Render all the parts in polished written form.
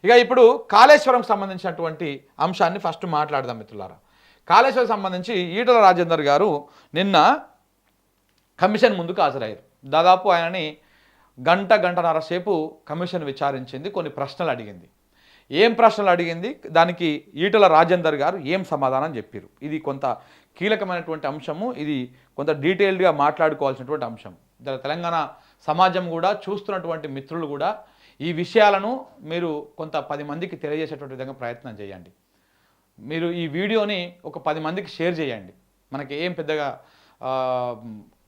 ఇక ఇప్పుడు కాళేశ్వరంకి సంబంధించినటువంటి అంశాన్ని ఫస్ట్ మాట్లాడదాం మిత్రులారా. కాళేశ్వరం సంబంధించి ఈటల రాజేందర్ గారు నిన్న కమిషన్ ముందుకు హాజరయ్యారు. దాదాపు ఆయనని గంటన్నర సేపు కమిషన్ విచారించింది, కొన్ని ప్రశ్నలు అడిగింది. ఏం ప్రశ్నలు అడిగింది, దానికి ఈటల రాజేందర్ గారు ఏం సమాధానం చెప్పారు, ఇది కొంత కీలకమైనటువంటి అంశము, ఇది కొంత డీటెయిల్డ్గా మాట్లాడుకోవాల్సినటువంటి అంశం. తెలంగాణ సమాజం కూడా చూస్తున్నటువంటి మిత్రులు కూడా ఈ విషయాలను మీరు కొంత 10 మందికి తెలియజేసేటువంటి విధంగా ప్రయత్నం చేయండి. మీరు ఈ వీడియోని ఒక 10 మందికి షేర్ చేయండి. మనకి ఏం పెద్దగా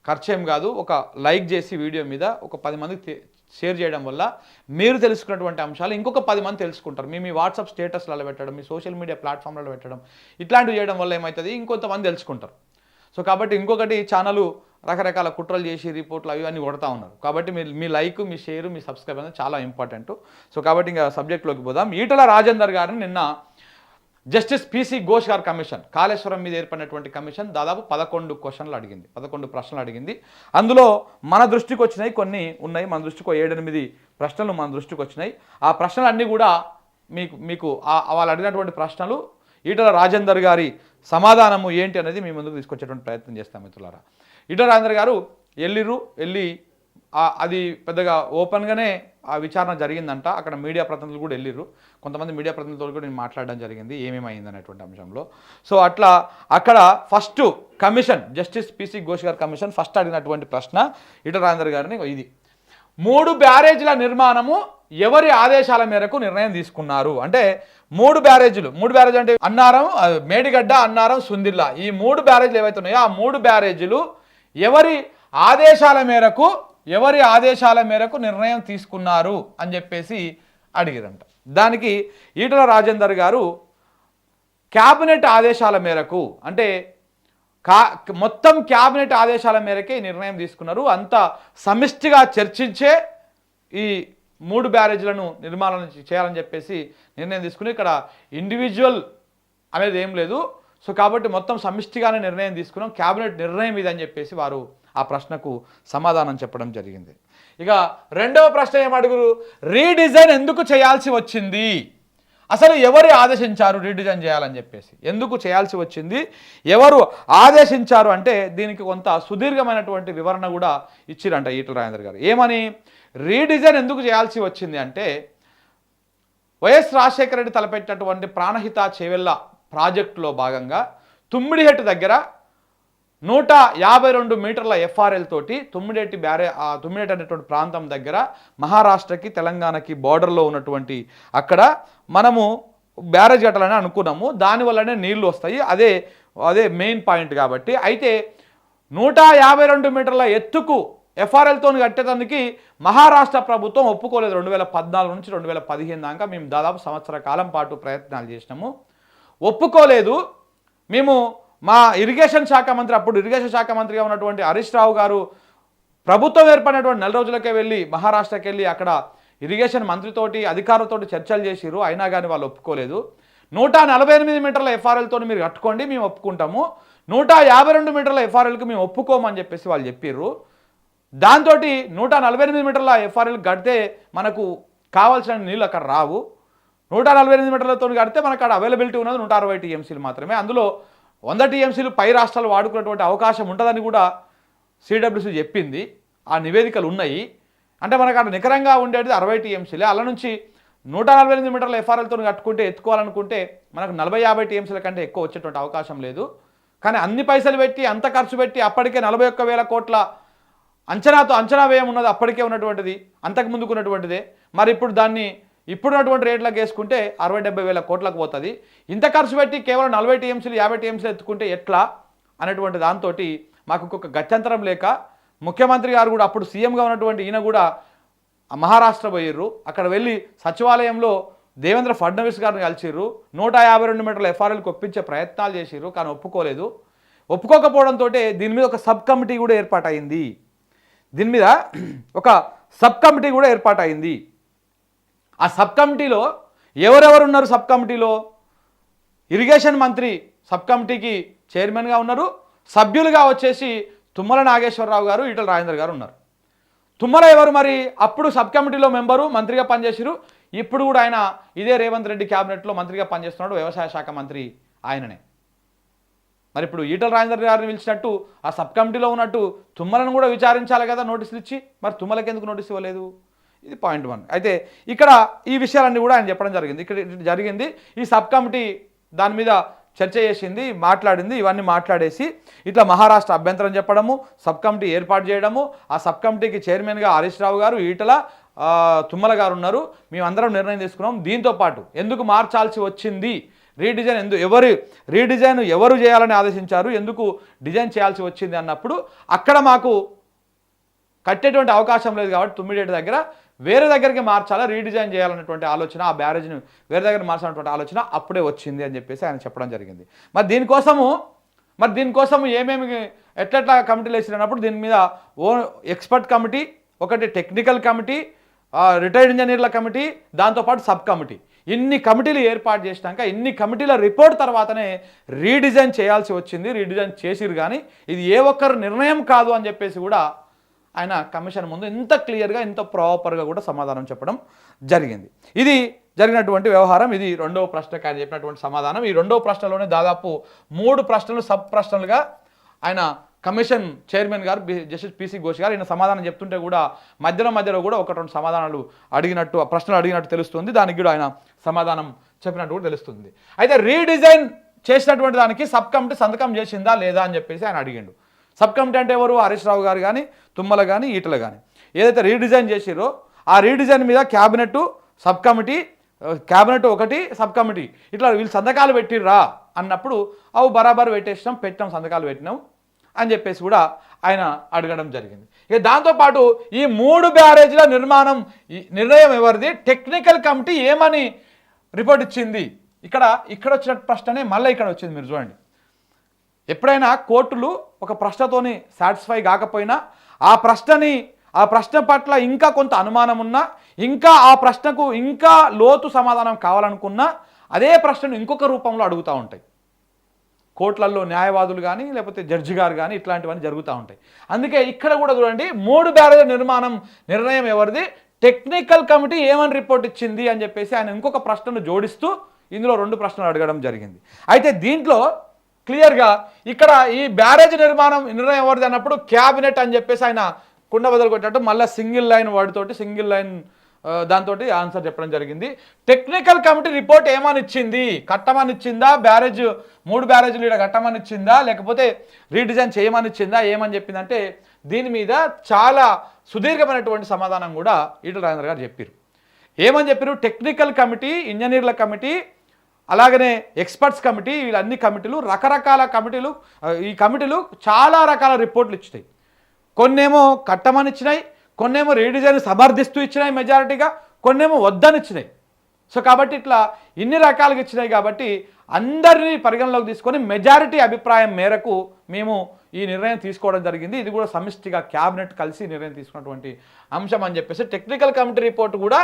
ఖర్చు ఏం కాదు. ఒక లైక్ చేసి వీడియో మీద ఒక 10 మందికి షేర్ చేయడం వల్ల మీరు తెలుసుకున్నటువంటి అంశాలు ఇంకొక 10 మంది తెలుసుకుంటారు. మీ వాట్సాప్ స్టేటస్లలో పెట్టడం, మీ సోషల్ మీడియా ప్లాట్ఫామ్లలో పెట్టడం, ఇట్లాంటివి చేయడం వల్ల ఏమవుతుంది, ఇంకొంతమంది తెలుసుకుంటారు. సో కాబట్టి ఇంకొకటి ఛానల్ రకరకాల కుట్రలు చేసి రిపోర్ట్లు అవి అన్నీ కొడతా ఉన్నారు. కాబట్టి మీ లైక్, మీ షేర్, మీ సబ్స్క్రైబ్ అనేది చాలా ఇంపార్టెంట్. సో కాబట్టి ఇంకా సబ్జెక్ట్లోకి పోదాం. ఈటల రాజేందర్ గారిని నిన్న జస్టిస్ పిసి ఘోష్ గారి కమిషన్, కాళేశ్వరం మీద ఏర్పడినటువంటి కమిషన్ దాదాపు 11 క్వశ్చన్లు అడిగింది, 11 ప్రశ్నలు అడిగింది. అందులో మన దృష్టికి వచ్చినాయి కొన్ని ఉన్నాయి, మన దృష్టికి 7-8 ప్రశ్నలు మన దృష్టికి వచ్చినాయి. ఆ ప్రశ్నలు అన్నీ కూడా మీకు వాళ్ళు అడిగినటువంటి ప్రశ్నలు, ఈటల రాజేందర్ గారి సమాధానము ఏంటి అనేది మీ ముందుకు తీసుకొచ్చేటువంటి ప్రయత్నం చేస్తాం మిత్రులారా. ఈటల రాజేందర్ గారు వెళ్ళి అది పెద్దగా ఓపెన్గానే ఆ విచారణ జరిగిందంట. అక్కడ మీడియా ప్రతినిధులు కూడా వెళ్ళిర్రు, కొంతమంది మీడియా ప్రతినిధులు కూడా నేను మాట్లాడడం జరిగింది ఏమేమైంది అనేటువంటి అంశంలో. సో అట్లా అక్కడ first commission, justice PC Ghosh గారి కమిషన్ ఫస్ట్ అడిగినటువంటి ప్రశ్న ఈటల రాజేందర్ గారిని ఇది: 3 బ్యారేజీల నిర్మాణము ఎవరి ఆదేశాల మేరకు నిర్ణయం తీసుకున్నారు? అంటే 3 బ్యారేజీలు అంటే అన్నారం, మేడిగడ్డ, అన్నారం, సుందిర్లా, ఈ 3 బ్యారేజీలు ఏవైతే ఉన్నాయో ఆ 3 బ్యారేజీలు ఎవరి ఆదేశాల మేరకు నిర్ణయం తీసుకున్నారు అని చెప్పేసి అడిగిరంట. దానికి ఈటల రాజేందర్ గారు క్యాబినెట్ ఆదేశాల మేరకు, అంటే మొత్తం క్యాబినెట్ ఆదేశాల మేరకే నిర్ణయం తీసుకున్నారు, అంత సమిష్టిగా చర్చించే ఈ 3 బ్యారేజీలను నిర్మాణం చేయాలని చెప్పేసి నిర్ణయం తీసుకుని, ఇక్కడ ఇండివిజువల్ అనేది ఏం లేదు. సో కాబట్టి మొత్తం సమిష్టిగానే నిర్ణయం తీసుకున్నాం, క్యాబినెట్ నిర్ణయం ఇది అని చెప్పేసి వారు ఆ ప్రశ్నకు సమాధానం చెప్పడం జరిగింది. ఇక రెండవ ప్రశ్న ఏమడుగురు, రీడిజైన్ ఎందుకు చేయాల్సి వచ్చింది, అసలు ఎవరు ఆదేశించారు రీడిజైన్ చేయాలని చెప్పేసి, ఎందుకు చేయాల్సి వచ్చింది, ఎవరు ఆదేశించారు అంటే దీనికి కొంత సుదీర్ఘమైనటువంటి వివరణ కూడా ఇచ్చిరంట ఈటల రాజేందర్ గారు. ఏమని, రీడిజైన్ ఎందుకు చేయాల్సి వచ్చింది అంటే, వైఎస్ రాజశేఖర రెడ్డి తలపెట్టినటువంటి ప్రాణహిత చేవెళ్ళ ప్రాజెక్టులో భాగంగా తుమ్మిడిహెట్టు దగ్గర 152 మీటర్ల ఎఫ్ఆర్ఎల్ తోటి తుమ్మిడెట్టి అనేటువంటి ప్రాంతం దగ్గర మహారాష్ట్రకి తెలంగాణకి బార్డర్లో ఉన్నటువంటి అక్కడ మనము బ్యారేజ్ కట్టాలని అనుకున్నాము, దానివల్లనే నీళ్లు వస్తాయి, అదే మెయిన్ పాయింట్ కాబట్టి. అయితే 152 మీటర్ల ఎత్తుకు ఎఫ్ఆర్ఎల్తో కట్టేదానికి మహారాష్ట్ర ప్రభుత్వం ఒప్పుకోలేదు. 2014 నుంచి 2015 దాకా మేము దాదాపు సంవత్సర కాలం పాటు ప్రయత్నాలు చేసినాము, ఒప్పుకోలేదు. మేము మా ఇరిగేషన్ శాఖ మంత్రి, అప్పుడు ఇరిగేషన్ శాఖ మంత్రిగా ఉన్నటువంటి హరీష్ రావు గారు ప్రభుత్వం ఏర్పడినటువంటి 4 రోజులకే వెళ్ళి మహారాష్ట్రకి వెళ్ళి అక్కడ ఇరిగేషన్ మంత్రితోటి అధికారులతోటి చర్చలు చేసిరు, అయినా కానీ వాళ్ళు ఒప్పుకోలేదు. 148 మీటర్ల ఎఫ్ఆర్ఎల్తో మీరు కట్టుకోండి మేము ఒప్పుకుంటాము, 152 మీటర్ల ఎఫ్ఆర్ఎల్కి మేము ఒప్పుకోమని చెప్పేసి వాళ్ళు చెప్పిర్రు. దాంతో 148 మీటర్ల ఎఫ్ఆర్ఎల్ కడితే మనకు కావాల్సిన నీళ్ళు అక్కడ రావు, 148 మీటర్లతో కడితే మనకు అక్కడ అవైలబిలిటీ ఉన్నది 160 టీఎంసీలు మాత్రమే, అందులో 100 టీఎంసీలు పై రాష్ట్రాలు వాడుకునేటువంటి అవకాశం ఉంటుందని కూడా సిడబ్ల్యూసీ చెప్పింది. ఆ నివేదికలు ఉన్నాయి. అంటే మనకు అక్కడ నికరంగా ఉండేది 60 టీఎంసీలే. అలా నుంచి 148 మీటర్ల ఎఫ్ఆర్ఎల్తో కట్టుకుంటే ఎత్తుకోవాలనుకుంటే మనకు 40-50 టీఎంసీల కంటే ఎక్కువ వచ్చేటువంటి అవకాశం లేదు. కానీ అన్ని పైసలు పెట్టి అంత ఖర్చు పెట్టి అప్పటికే 41,000 కోట్ల అంచనా వ్యయం ఉన్నది, అప్పటికే ఉన్నటువంటిది, అంతకు ముందుకు ఉన్నటువంటిదే. మరి ఇప్పుడు దాన్ని ఇప్పుడున్నటువంటి రేట్లకు వేసుకుంటే 60-70 వేల కోట్లకు పోతుంది. ఇంత ఖర్చు పెట్టి కేవలం 40 టీఎంసీలు 50 టీఎంసీలు ఎత్తుకుంటే ఎట్లా అనేటువంటి దాంతో మాకు ఇంకొక గత్యంతరం లేక ముఖ్యమంత్రి గారు కూడా అప్పుడు సీఎంగా ఉన్నటువంటి ఈయన కూడా మహారాష్ట్ర పోయిర్రు. అక్కడ వెళ్ళి సచివాలయంలో దేవేంద్ర ఫడ్నవీస్ గారిని కలిసిర్రు, 152 మీటర్ల ఎఫ్ఆర్ఎల్కి ఒప్పించే ప్రయత్నాలు చేసిర్రు, కానీ ఒప్పుకోలేదు. ఒప్పుకోకపోవడంతో దీని మీద ఒక సబ్ కమిటీ కూడా ఏర్పాటైంది. ఆ సబ్ కమిటీలో ఎవరెవరు ఉన్నారు? సబ్ కమిటీలో ఇరిగేషన్ మంత్రి సబ్ కమిటీకి చైర్మన్గా ఉన్నారు, సభ్యులుగా వచ్చేసి తుమ్మల నాగేశ్వరరావు గారు, ఈటల రాజేందర్ గారు ఉన్నారు. తుమ్మల ఎవరు మరి? అప్పుడు సబ్ కమిటీలో మెంబరు, మంత్రిగా పనిచేసిరు. ఇప్పుడు కూడా ఆయన ఇదే రేవంత్ రెడ్డి క్యాబినెట్లో మంత్రిగా పనిచేస్తున్నాడు, వ్యవసాయ శాఖ మంత్రి ఆయననే. మరి ఇప్పుడు ఈటల రాజేందర్ గారిని పిలిచినట్టు ఆ సబ్ కమిటీలో ఉన్నట్టు తుమ్మలను కూడా విచారించాలి కదా నోటీసులు ఇచ్చి, మరి తుమ్మలకి ఎందుకు నోటీస్ ఇవ్వలేదు? ఇది పాయింట్ 1. అయితే ఇక్కడ ఈ విషయాలన్నీ కూడా ఆయన చెప్పడం జరిగింది. ఇక్కడ జరిగింది ఈ సబ్ కమిటీ దాని మీద చర్చ చేసింది, మాట్లాడింది. ఇవన్నీ మాట్లాడేసి ఇట్లా మహారాష్ట్ర అభ్యంతరం చెప్పడము, సబ్ కమిటీ ఏర్పాటు చేయడము, ఆ సబ్ కమిటీకి చైర్మన్గా హరీష్ రావు గారు, ఈటల, తుమ్మల గారు ఉన్నారు, మేమందరం నిర్ణయం తీసుకున్నాం. దీంతో పాటు ఎందుకు మార్చాల్సి వచ్చింది, రీడిజైన్ ఎవరు చేయాలని ఆదేశించారు, ఎందుకు డిజైన్ చేయాల్సి వచ్చింది అన్నప్పుడు అక్కడ మాకు కట్టేటువంటి అవకాశం లేదు కాబట్టి తుమ్మిడేటి దగ్గర వేరే దగ్గరికి మార్చాలా, రీడిజైన్ చేయాలన్నటువంటి ఆలోచన, ఆ బ్యారేజ్ని వేరే దగ్గర మార్చాలన్నటువంటి ఆలోచన అప్పుడే వచ్చింది అని చెప్పేసి ఆయన చెప్పడం జరిగింది. మరి దీనికోసము ఏమేమి ఎట్లా కమిటీలు వేసినప్పుడు దీని మీద ఎక్స్పర్ట్ కమిటీ, ఒకటి టెక్నికల్ కమిటీ, రిటైర్డ్ ఇంజనీర్ల కమిటీ, దాంతోపాటు సబ్ కమిటీ, ఇన్ని కమిటీలు ఏర్పాటు చేసినాక ఇన్ని కమిటీల రిపోర్ట్ తర్వాతనే రీడిజైన్ చేయాల్సి వచ్చింది. రీడిజైన్ చేసిరు కానీ ఇది ఏ ఒక్కరు నిర్ణయం కాదు అని చెప్పేసి కూడా ఆయన కమిషన్ ముందు ఇంత క్లియర్గా ఇంత ప్రాపర్గా కూడా సమాధానం చెప్పడం జరిగింది. ఇది జరిగినటువంటి వ్యవహారం. ఇది రెండవ ప్రశ్నకు ఆయన చెప్పినటువంటి సమాధానం. ఈ రెండవ ప్రశ్నలోనే దాదాపు 3 ప్రశ్నలు సబ్ ప్రశ్నలుగా ఆయన కమిషన్ చైర్మన్ గారు జస్టిస్ పిసి ఘోష్ గారు ఈయన సమాధానం చెప్తుంటే కూడా మధ్యలో కూడా 1-2 సమాధానాలు ప్రశ్నలు అడిగినట్టు తెలుస్తుంది. దానికి కూడా ఆయన సమాధానం చెప్పినట్టు కూడా తెలుస్తుంది. అయితే రీడిజైన్ చేసినటువంటి దానికి సబ్ కమిటీ సంతకం చేసిందా లేదా అని చెప్పేసి ఆయన అడిగిండు. సబ్ కమిటీ అంటే ఎవరు? హరీష్ రావు గారు కానీ, తుమ్మల కానీ, ఈటల కానీ. ఏదైతే రీడిజైన్ చేసిరో ఆ రీడిజైన్ మీద క్యాబినెట్, సబ్ కమిటీ, క్యాబినెట్ ఒకటి, సబ్ కమిటీ ఇట్లా వీళ్ళు సంతకాలు పెట్టిర్రా అన్నప్పుడు అవి బరాబర్ పెట్టినాం సంతకాలు పెట్టినాం అని చెప్పేసి కూడా ఆయన అడగడం జరిగింది. ఇక దాంతోపాటు ఈ 3 బ్యారేజ్ల నిర్ణయం ఎవరిది, టెక్నికల్ కమిటీ ఏమని రిపోర్ట్ ఇచ్చింది, ఇక్కడ వచ్చిన ప్రశ్ననే మళ్ళీ ఇక్కడ వచ్చింది. మీరు చూడండి, ఎప్పుడైనా కోర్టులు ఒక ప్రశ్నతోని సాటిస్ఫై కాకపోయినా ఆ ప్రశ్న పట్ల ఇంకా కొంత అనుమానం ఉన్నా, ఇంకా ఆ ప్రశ్నకు ఇంకా లోతు సమాధానం కావాలనుకున్నా అదే ప్రశ్నను ఇంకొక రూపంలో అడుగుతూ ఉంటాయి. కోర్టులలో న్యాయవాదులు కానీ లేకపోతే జడ్జి గారు కానీ ఇట్లాంటివన్నీ జరుగుతూ ఉంటాయి. అందుకే ఇక్కడ కూడా చూడండి, 3 బ్యారేజ్ నిర్ణయం ఎవరిది, టెక్నికల్ కమిటీ ఏమని రిపోర్ట్ ఇచ్చింది అని చెప్పేసి ఆయన ఇంకొక ప్రశ్నను జోడిస్తూ ఇందులో 2 ప్రశ్నలు అడగడం జరిగింది. అయితే దీంట్లో క్లియర్గా ఇక్కడ ఈ బ్యారేజ్ నిర్ణయం ఎవరిది అన్నప్పుడు క్యాబినెట్ అని చెప్పేసి ఆయన కుండ బదులు కొట్టినట్టు మళ్ళీ సింగిల్ లైన్ దాంతో ఆన్సర్ చెప్పడం జరిగింది. టెక్నికల్ కమిటీ రిపోర్ట్ ఏమని ఇచ్చింది, కట్టమని ఇచ్చిందా, 3 బ్యారేజ్లు ఇక్కడ కట్టమని ఇచ్చిందా, లేకపోతే రీడిజైన్ చేయమని ఇచ్చిందా, ఏమని చెప్పిందంటే దీని మీద చాలా సుదీర్ఘమైనటువంటి సమాధానం కూడా ఈటల రాజేందర్ గారు చెప్పారు. ఏమని చెప్పారు, టెక్నికల్ కమిటీ, ఇంజనీర్ల కమిటీ, అలాగనే ఎక్స్పర్ట్స్ కమిటీ, వీళ్ళన్ని కమిటీలు రకరకాల కమిటీలు, ఈ కమిటీలు చాలా రకాల రిపోర్ట్లు ఇచ్చినాయి. కొన్నేమో కట్టమని ఇచ్చినాయి, కొన్నేమో రీడిజైన్ సమర్థిస్తూ ఇచ్చినాయి మెజారిటీగా, కొన్నేమో వద్దని ఇచ్చినాయి. సో కాబట్టి ఇట్లా ఇన్ని రకాలుగా ఇచ్చినాయి కాబట్టి అందరినీ పరిగణలోకి తీసుకొని మెజారిటీ అభిప్రాయం మేరకు మేము ఈ నిర్ణయం తీసుకోవడం జరిగింది. ఇది కూడా సమిష్టిగా క్యాబినెట్ కలిసి నిర్ణయం తీసుకున్నటువంటి అంశం అని చెప్పేసి టెక్నికల్ కమిటీ రిపోర్ట్ కూడా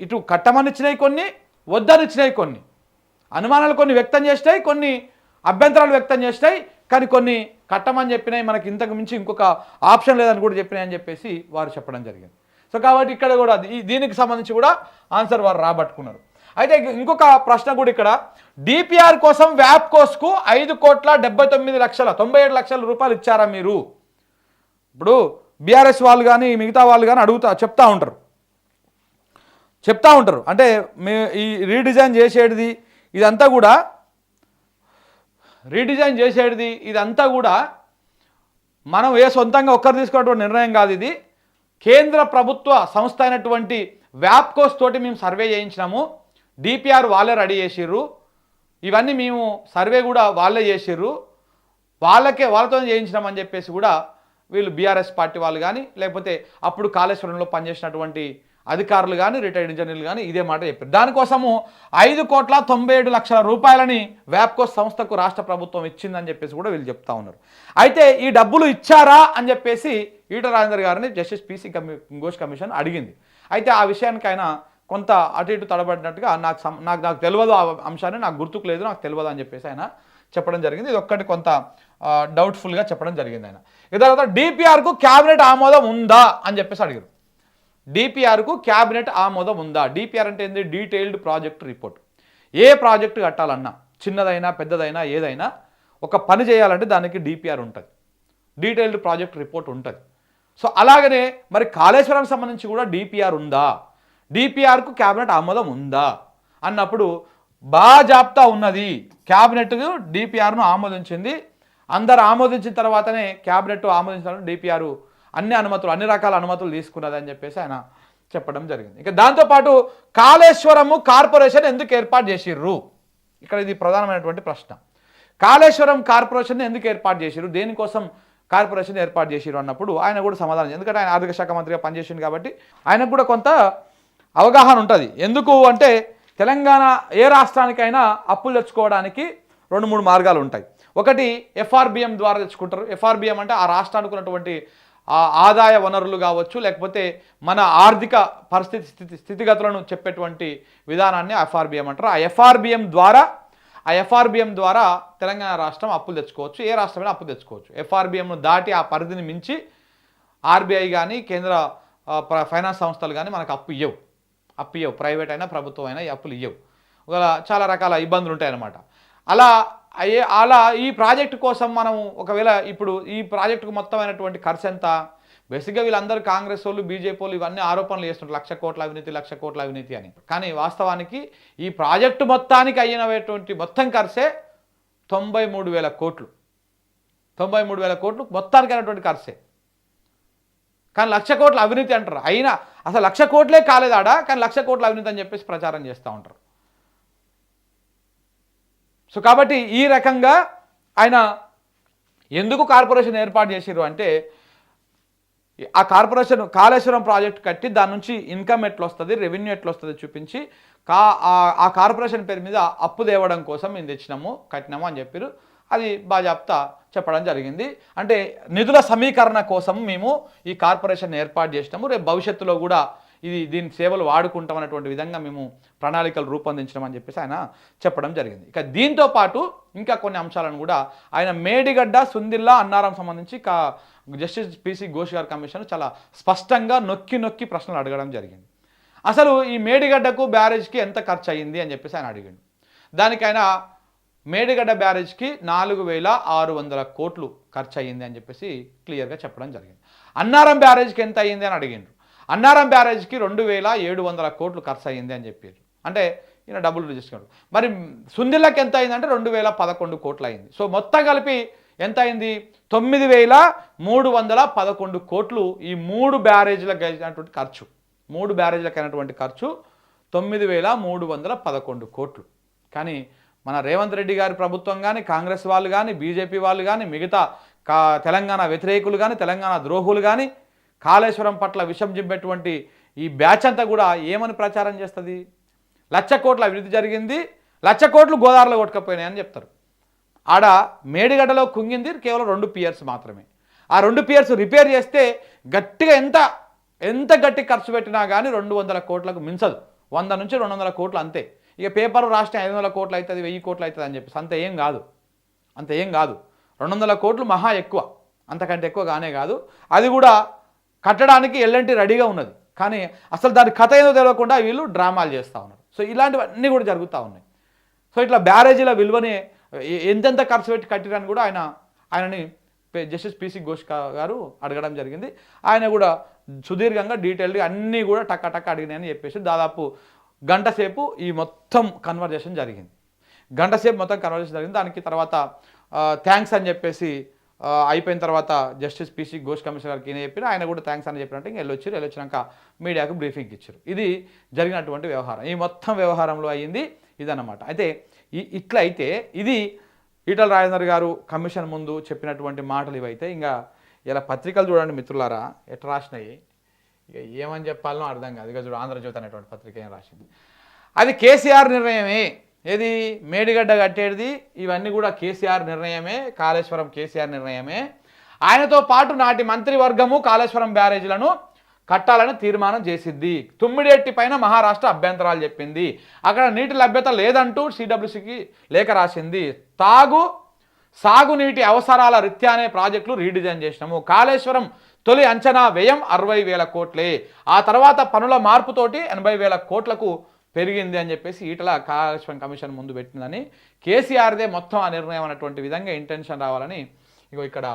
ఇటు కట్టమని ఇచ్చినాయి, కొన్ని వద్దని ఇచ్చినాయి, కొన్ని అనుమానాలు కొన్ని వ్యక్తం చేసినాయి, కొన్ని అభ్యంతరాలు వ్యక్తం చేసినాయి, కానీ కొన్ని కట్టమని చెప్పినాయి, మనకి ఇంతకు మించి ఇంకొక ఆప్షన్ లేదని కూడా చెప్పినాయి అని చెప్పేసి వారు చెప్పడం జరిగింది. సో కాబట్టి ఇక్కడ కూడా దీనికి సంబంధించి కూడా ఆన్సర్ వారు రాబట్టుకున్నారు. అయితే ఇంకొక ప్రశ్న కూడా ఇక్కడ, డిపిఆర్ కోసం వ్యాప్కోస్కు 5,79,97 లక్షల రూపాయలు ఇచ్చారా మీరు? ఇప్పుడు బీఆర్ఎస్ వాళ్ళు కానీ మిగతా వాళ్ళు కానీ చెప్తా ఉంటారు అంటే ఈ రీడిజైన్ చేసేది ఇదంతా కూడా మనం సొంతంగా ఒక్కరు తీసుకున్నటువంటి నిర్ణయం కాదు. ఇది కేంద్ర ప్రభుత్వ సంస్థ అయినటువంటి వ్యాప్కోస్ తోటి మేము సర్వే చేయించినాము, డిపిఆర్ వాళ్ళే రెడీ చేసిర్రు, ఇవన్నీ మేము సర్వే కూడా వాళ్ళే చేసిర్రు, వాళ్ళతో చేయించినామని చెప్పేసి కూడా వీళ్ళు బీఆర్ఎస్ పార్టీ వాళ్ళు కానీ లేకపోతే అప్పుడు కాళేశ్వరంలో పనిచేసినటువంటి అధికారులు కానీ రిటైర్డ్ ఇంజనీర్లు కానీ ఇదే మాట చెప్పారు. దానికోసము 5,97 లక్షల రూపాయలని వ్యాప్కోస్ సంస్థకు రాష్ట్ర ప్రభుత్వం ఇచ్చిందని చెప్పేసి కూడా వీళ్ళు చెప్తా ఉన్నారు. అయితే ఈ డబ్బులు ఇచ్చారా అని చెప్పేసి ఈటల రాజేందర్ గారిని జస్టిస్ పిసి ఘోష్ కమిషన్ అడిగింది. అయితే ఆ విషయానికి ఆయన కొంత అటు ఇటు తడబడినట్టుగా నాకు తెలియదు, ఆ అంశాన్ని నాకు గుర్తుకు లేదు, నాకు తెలియదు అని చెప్పేసి ఆయన చెప్పడం జరిగింది. ఇది ఒక్కటి కొంత డౌట్ఫుల్గా చెప్పడం జరిగింది ఆయన. ఈ తర్వాత డిపిఆర్కు క్యాబినెట్ ఆమోదం ఉందా అని చెప్పేసి అడిగారు. డిపిఆర్కు క్యాబినెట్ ఆమోదం ఉందా? డిపిఆర్ అంటే ఏంది? Detailed project report. ఏ ప్రాజెక్టు కట్టాలన్నా, చిన్నదైనా పెద్దదైనా ఏదైనా ఒక పని చేయాలంటే దానికి డిపిఆర్ ఉంటుంది, డీటెయిల్డ్ ప్రాజెక్ట్ రిపోర్ట్ ఉంటుంది. సో అలాగనే మరి కాళేశ్వరం సంబంధించి కూడా డిపిఆర్ ఉందా, డిపిఆర్కు క్యాబినెట్ ఆమోదం ఉందా అన్నప్పుడు బాజాప్తా ఉన్నది. క్యాబినెట్ డిపిఆర్ను ఆమోదించింది. అందరు ఆమోదించిన తర్వాతనే క్యాబినెట్ ఆమోదించిన డిపిఆర్ అన్ని అనుమతులు, అన్ని రకాల అనుమతులు తీసుకున్నదని చెప్పేసి ఆయన చెప్పడం జరిగింది. ఇక దాంతోపాటు కాళేశ్వరము కార్పొరేషన్ ఎందుకు ఏర్పాటు చేసిర్రు? ఇక్కడ ఇది ప్రధానమైనటువంటి ప్రశ్న. కాళేశ్వరం కార్పొరేషన్ ఎందుకు ఏర్పాటు చేసిర్రు, దేనికోసం కార్పొరేషన్ ఏర్పాటు చేసిర్రు అన్నప్పుడు ఆయన కూడా సమాధానం, ఎందుకంటే ఆయన ఆర్థిక శాఖ మంత్రిగా పనిచేసింది కాబట్టి ఆయనకు కూడా కొంత అవగాహన ఉంటుంది. ఎందుకు అంటే తెలంగాణ ఏ రాష్ట్రానికైనా అప్పులు తెచ్చుకోవడానికి 2-3 మార్గాలు ఉంటాయి. ఒకటి ఎఫ్ఆర్బిఎం ద్వారా తెచ్చుకుంటారు. ఎఫ్ఆర్బిఎం అంటే ఆ రాష్ట్రానికి ఉన్నటువంటి ఆదాయ వనరులు కావచ్చు, లేకపోతే మన ఆర్థిక స్థితిగతులను చెప్పేటువంటి విధానాన్ని ఎఫ్ఆర్బిఎం అంటారు. ఆ ఎఫ్ఆర్బిఎం ద్వారా తెలంగాణ రాష్ట్రం అప్పులు తెచ్చుకోవచ్చు, ఏ రాష్ట్రమైనా అప్పులు తెచ్చుకోవచ్చు. ఎఫ్ఆర్బిఎంను దాటి ఆ పరిధిని మించి ఆర్బీఐ కానీ కేంద్ర ఫైనాన్స్ సంస్థలు కానీ మనకు అప్పు ఇవ్వవు. ప్రైవేట్ అయినా ప్రభుత్వం అయినా ఈ అప్పులు ఇవ్వవు. చాలా రకాల ఇబ్బందులు ఉంటాయన్నమాట. అలా ఈ ప్రాజెక్టు కోసం మనం ఒకవేళ ఇప్పుడు ఈ ప్రాజెక్టుకు మొత్తమైనటువంటి ఖర్చు ఎంత? బేసిక్గా వీళ్ళందరూ కాంగ్రెస్ వాళ్ళు, బీజేపీ వాళ్ళు ఇవన్నీ ఆరోపణలు చేస్తుంటారు, 1,00,000 కోట్ల అవినీతి అని. కానీ వాస్తవానికి ఈ ప్రాజెక్టు మొత్తానికి అయినటువంటి మొత్తం ఖర్చే 93,000 కోట్లు. 93,000 కోట్లు మొత్తానికి అయినటువంటి ఖర్చే. కానీ 1,00,000 కోట్ల అవినీతి అంటారు. అయినా అసలు 1,00,000 కోట్లే కాలేదాడా, కానీ 1,00,000 కోట్ల అవినీతి అని చెప్పేసి ప్రచారం చేస్తూ ఉంటారు. సో కాబట్టి ఈ రకంగా ఆయన ఎందుకు కార్పొరేషన్ ఏర్పాటు చేసిర్రు అంటే ఆ కార్పొరేషన్ కాళేశ్వరం ప్రాజెక్ట్ కట్టి దాని నుంచి ఇన్కమ్ ఎట్లా వస్తుంది, రెవెన్యూ ఎట్లా వస్తుంది చూపించి ఆ కార్పొరేషన్ పేరు మీద అప్పు తేవడం కోసం మేము కట్టినాము అని చెప్పారు. అది బాజాప్తా చెప్పడం జరిగింది. అంటే నిధుల సమీకరణ కోసం మేము ఈ కార్పొరేషన్ ఏర్పాటు చేసినాము, రేపు భవిష్యత్తులో కూడా దీని సేవలు వాడుకుంటాం అనేటువంటి విధంగా మేము ప్రణాళికలు రూపొందించడం అని చెప్పేసి ఆయన చెప్పడం జరిగింది. ఇక దీంతో పాటు ఇంకా కొన్ని అంశాలను కూడా ఆయన మేడిగడ్డ, సుందిల్లా, అన్నారం సంబంధించి జస్టిస్ పిసి ఘోష్ గారి కమిషన్ చాలా స్పష్టంగా నొక్కి ప్రశ్నలు అడగడం జరిగింది. అసలు ఈ మేడిగడ్డకు బ్యారేజ్కి ఎంత ఖర్చు అయ్యింది అని చెప్పేసి ఆయన అడిగాడు. దానికి ఆయన మేడిగడ్డ బ్యారేజ్కి 4,600 కోట్లు ఖర్చు అయ్యింది అని చెప్పేసి క్లియర్గా చెప్పడం జరిగింది. అన్నారం బ్యారేజ్కి ఎంత అయ్యింది అని అడిగిండ్రు. అన్నారం బ్యారేజ్కి 2,700 కోట్లు ఖర్చు అయ్యింది అని చెప్పారు. అంటే ఈయన డబ్బులు రిజిస్టర్. మరి సుందిల్లకి ఎంత అయిందంటే 2,011 కోట్లు అయింది. సో మొత్తం కలిపి ఎంత అయింది? 9,311 కోట్లు ఈ 3 బ్యారేజ్లకు అయినటువంటి ఖర్చు. 3 బ్యారేజ్లకు అయినటువంటి ఖర్చు 9,311 కోట్లు. కానీ మన రేవంత్ రెడ్డి గారి ప్రభుత్వం కానీ, కాంగ్రెస్ వాళ్ళు కానీ, బీజేపీ వాళ్ళు కానీ, మిగతా తెలంగాణ వ్యతిరేకులు కానీ, తెలంగాణ ద్రోహులు కానీ కాళేశ్వరం పట్ల విషం జిమ్మేటువంటి ఈ బ్యాచ్ అంతా కూడా ఏమని ప్రచారం చేస్తుంది? 1,00,000 కోట్ల అభివృద్ధి జరిగింది, 1,00,000 కోట్లు గోదావరిలో కొట్టుకపోయినాయని చెప్తారు. ఆడ మేడిగడ్డలో కుంగింది కేవలం 2 పియర్స్ మాత్రమే. ఆ 2 పియర్స్ రిపేర్ చేస్తే గట్టిగా ఎంత గట్టి ఖర్చు పెట్టినా కానీ 200 కోట్లకు మించదు. 100 నుంచి 200 కోట్లు అంతే. ఇక పేపర్ రాష్ట్రం 500 కోట్లు అవుతుంది, 1000 కోట్లు అవుతుంది అని చెప్పేసి అంత ఏం కాదు. 200 కోట్లు మహా ఎక్కువ, అంతకంటే ఎక్కువ కానే కాదు. అది కూడా కట్టడానికి ఎల్ఎన్టీ రెడీగా ఉన్నది, కానీ అసలు దాని కథ ఏదో తెలియకుండా వీళ్ళు డ్రామాలు చేస్తూ ఉన్నారు. సో ఇలాంటివన్నీ కూడా జరుగుతూ ఉన్నాయి. సో ఇట్లా బ్యారేజీల విలువని ఎంతెంత ఖర్చు పెట్టి కట్టిరని కూడా ఆయనని జస్టిస్ పిసి ఘోష్ గారు అడగడం జరిగింది. ఆయన కూడా సుదీర్ఘంగా డీటెయిల్గా అన్నీ కూడా టక్క అడిగినాయని చెప్పేసి దాదాపు గంట సేపు ఈ మొత్తం కన్వర్జేషన్ జరిగింది. దానికి తర్వాత థ్యాంక్స్ అని చెప్పేసి అయిపోయిన తర్వాత జస్టిస్ పిసి ఘోష్ కమిషనర్ గారికి ఈయన చెప్పిన ఆయన కూడా థ్యాంక్స్ అని చెప్పినట్టు ఇంకా వెళ్ళొచ్చినాక మీడియాకు బ్రీఫింగ్ ఇచ్చారు. ఇది జరిగినటువంటి వ్యవహారం. ఈ మొత్తం వ్యవహారంలో అయ్యింది ఇదన్నమాట. అయితే ఇట్లా అయితే ఇది ఈటల రాజేందర్ గారు కమిషన్ ముందు చెప్పినటువంటి మాటలు ఇవైతే ఇంకా ఇలా పత్రికలు చూడండి మిత్రులారా ఎట్లా రాసినాయి, ఇక ఏమని చెప్పాలనో అర్థం కాదు. ఇక చూడు ఆంధ్రజ్యోతి అనేటువంటి పత్రిక ఏం రాసింది, అది కేసీఆర్ నిర్ణయమే. ఏది మేడిగడ్డ కట్టేది ఇవన్నీ కూడా కేసీఆర్ నిర్ణయమే, కాళేశ్వరం కేసీఆర్ నిర్ణయమే. ఆయనతో పాటు నాటి మంత్రివర్గము కాళేశ్వరం బ్యారేజీలను కట్టాలని తీర్మానం చేసింది. తుమ్మిడేట్టి పైన మహారాష్ట్ర అభ్యంతరాలు చెప్పింది. అక్కడ నీటి లభ్యత లేదంటూ సిడబ్ల్యూసికి లేఖ రాసింది. సాగునీటి అవసరాల రీత్యానే ప్రాజెక్టులు రీడిజైన్ చేసినాము. కాళేశ్వరం తొలి అంచనా వ్యయం 60,000 కోట్లే, ఆ తర్వాత పనుల మార్పుతోటి 80,000 కోట్లకు పెరిగింది అని చెప్పేసి ఈటల కాళేశ్వరం కమిషన్ ముందు పెట్టిందని, కేసీఆర్దే మొత్తం ఆ నిర్ణయం అన్నటువంటి విధంగా ఇంటెన్షన్ రావాలని ఇగో ఇక్కడ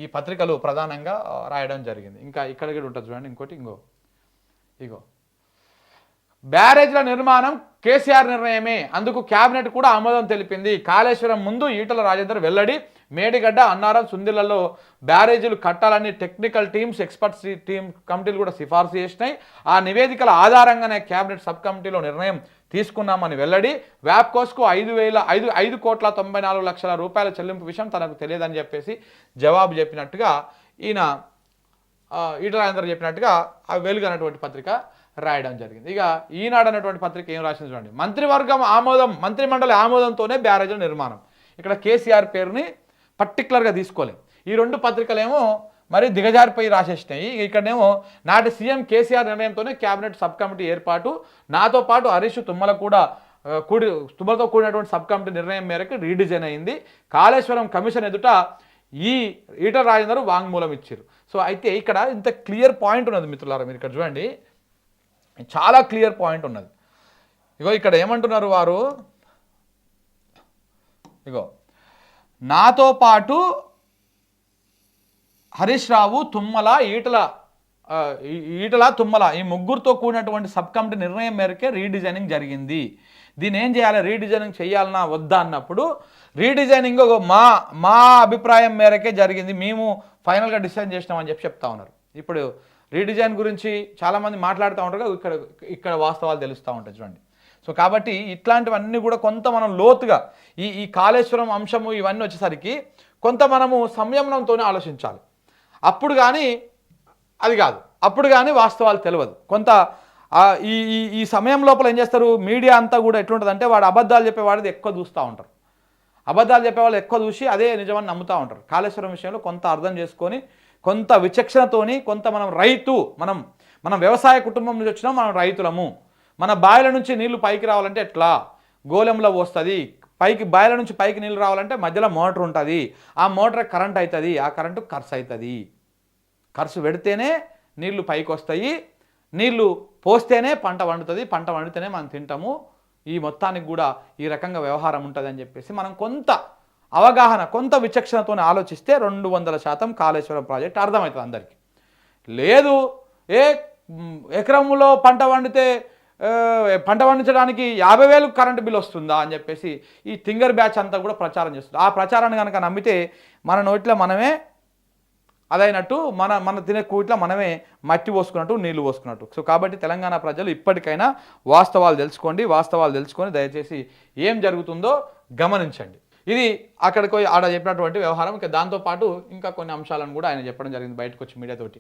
ఈ పత్రికలు ప్రధానంగా రాయడం జరిగింది. ఇంకా ఇక్కడ కూడా ఉంటుంది చూడండి, ఇంకోటి ఇగో బ్యారేజ్ల నిర్మాణం కేసీఆర్ నిర్ణయమే, అందుకు కేబినెట్ కూడా ఆమోదం తెలిపింది. కాళేశ్వరం ముందు ఈటల రాజేందర్ వెల్లడి, మేడిగడ్డ, అన్నారం, సుందిళ్లలో బ్యారేజీలు కట్టాలని టెక్నికల్ టీమ్స్, ఎక్స్పర్ట్స్ కమిటీలు కూడా సిఫార్సు చేసినాయి. ఆ నివేదికల ఆధారంగానే కేబినెట్ సబ్ కమిటీలో నిర్ణయం తీసుకున్నామని వెల్లడి. వ్యాప్కోస్కు 5,94,00,000 రూపాయల చెల్లింపు విషయం తనకు తెలియదని చెప్పేసి జవాబు చెప్పినట్టుగా ఈటల రాజేందర్ చెప్పినట్టుగా ఆ వెలుగు అన్నటువంటి పత్రిక రాయడం జరిగింది. ఇక ఈనాడు అన్నటువంటి పత్రిక ఏం రాసింది చూడండి, మంత్రివర్గం ఆమోదం, మంత్రిమండలి ఆమోదంతోనే బ్యారేజ్ల నిర్మాణం. ఇక్కడ కేసీఆర్ పేరుని పర్టికులర్గా తీసుకోలేదు. ఈ రెండు పత్రికలేమో మరి దిగజారిపోయి రాసేసినాయి. ఇక్కడనేమో నాటి సీఎం కేసీఆర్ నిర్ణయంతోనే కేబినెట్ సబ్ కమిటీ ఏర్పాటు, నాతో పాటు హరీష్ తుమ్మలతో కూడినటువంటి సబ్ కమిటీ నిర్ణయం మేరకు రీడిజైన్ అయింది. కాళేశ్వరం కమిషన్ ఎదుట ఈ ఈటల రాజేందర్ వాంగ్మూలం ఇచ్చారు. సో అయితే ఇక్కడ ఇంత క్లియర్ పాయింట్ ఉన్నది మిత్రులారా, మీరు ఇక్కడ చూడండి, చాలా క్లియర్ పాయింట్ ఉన్నది. ఇగో ఇక్కడ ఏమంటున్నారు వారు, ఇగో నాతో పాటు హరీష్ రావు, తుమ్మల, ఈటల తుమ్మల ఈ ముగ్గురుతో కూడినటువంటి సబ్ కమిటీ నిర్ణయం మేరకే రీడిజైనింగ్ జరిగింది. దీన్ని ఏం చేయాలి, రీడిజైనింగ్ చేయాలన్నా వద్దా అన్నప్పుడు రీడిజైనింగ్ మా అభిప్రాయం మేరకే జరిగింది, మేము ఫైనల్గా డిసైడ్ చేసినామని చెప్తా ఉన్నారు. ఇప్పుడు రీడిజైన్ గురించి చాలామంది మాట్లాడుతూ ఉంటారు, ఇక్కడ వాస్తవాలు తెలుస్తూ ఉంటాయి చూడండి. సో కాబట్టి ఇట్లాంటివన్నీ కూడా కొంత మనం లోతుగా ఈ కాళేశ్వరం అంశము ఇవన్నీ వచ్చేసరికి కొంత మనము సంయమనంతోనే ఆలోచించాలి. అప్పుడు కానీ అది కాదు, అప్పుడు కానీ వాస్తవాలు తెలియదు. కొంత ఈ సమయం లోపల ఏం చేస్తారు, మీడియా అంతా కూడా ఎట్లుంటుందంటే వాడు అబద్ధాలు చెప్పేవాడిది ఎక్కువ చూస్తూ ఉంటారు. అబద్ధాలు చెప్పేవాళ్ళు ఎక్కువ చూసి అదే నిజమని నమ్ముతూ ఉంటారు. కాళేశ్వరం విషయంలో కొంత అర్థం చేసుకొని, కొంత విచక్షణతోని, కొంత మనం వ్యవసాయ కుటుంబం నుంచి వచ్చినాం, మనం రైతులము, మన బావిల నుంచి నీళ్లు పైకి రావాలంటే ఎట్లా, గోళంలో వస్తుంది, బావిల నుంచి పైకి నీళ్ళు రావాలంటే మధ్యలో మోటార్ ఉంటుంది, ఆ మోటార్ కరెంట్ అవుతుంది, ఆ కరెంటు ఖర్చు అవుతుంది, ఖర్చు పెడితేనే నీళ్లు పైకి వస్తాయి, నీళ్లు పోస్తేనే పంట వండుతుంది, పంట వండితేనే మనం తింటాము, ఈ మొత్తానికి కూడా ఈ రకంగా వ్యవహారం ఉంటుంది అని చెప్పేసి మనం కొంత అవగాహన, కొంత విచక్షణతో ఆలోచిస్తే 200% కాళేశ్వరం ప్రాజెక్ట్ అర్థమవుతుంది అందరికీ. లేదు ఎకరంలో పంట పండించడానికి 50,000 కరెంటు బిల్ వస్తుందా అని చెప్పేసి ఈ థింగర్ బ్యాచ్ అంతా కూడా ప్రచారం చేస్తుంది. ఆ ప్రచారాన్ని కనుక నమ్మితే మన నోట్లో మనమే అదైనట్టు, మన తినే కూట్లో మనమే మట్టి పోసుకున్నట్టు, నీళ్లు పోసుకున్నట్టు. సో కాబట్టి తెలంగాణ ప్రజలు ఇప్పటికైనా వాస్తవాలు తెలుసుకొని దయచేసి ఏం జరుగుతుందో గమనించండి. ఇది అక్కడికి పోయి ఆడ చెప్పినటువంటి వ్యవహారం. ఇక దాంతోపాటు ఇంకా కొన్ని అంశాలను కూడా ఆయన చెప్పడం జరిగింది బయటకు వచ్చి మీడియాతోటి.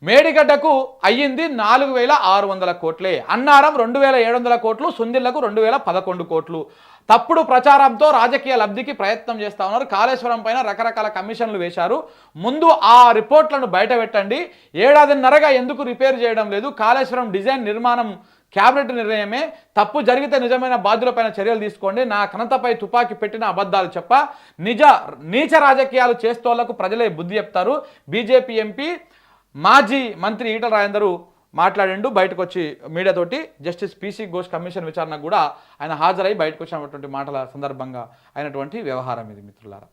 మేడిగడ్డకు అయ్యింది 4,600 కోట్లే, అన్నారం 2,700 కోట్లు, సుందిళ్లకు 2,011 కోట్లు. తప్పుడు ప్రచారంతో రాజకీయ లబ్ధికి ప్రయత్నం చేస్తూ ఉన్నారు. కాళేశ్వరం పైన రకరకాల కమిషన్లు వేశారు. ముందు ఆ రిపోర్ట్లను బయట పెట్టండి. 7.5 ఎందుకు రిపేర్ చేయడం లేదు? కాళేశ్వరం డిజైన్ నిర్మాణం క్యాబినెట్ నిర్ణయమే, తప్పు జరిగితే నిజమైన బాధ్యులపైన చర్యలు తీసుకోండి. నా కనతపై తుపాకీ పెట్టిన అబద్ధాలు చెప్ప నీచ రాజకీయాలు చేస్తోళ్లకు ప్రజలే బుద్ధి చెప్తారు. బీజేపీ ఎంపీ మాజీ మంత్రి ఈటల రాజేందర్ మాట్లాడిండు బయటకు వచ్చి మీడియాతోటి. జస్టిస్ పీసీ ఘోష్ కమిషన్ విచారణకు కూడా ఆయన హాజరై బయటకు వచ్చినటువంటి మాటల సందర్భంగా అయినటువంటి వ్యవహారం ఇది మిత్రులారా.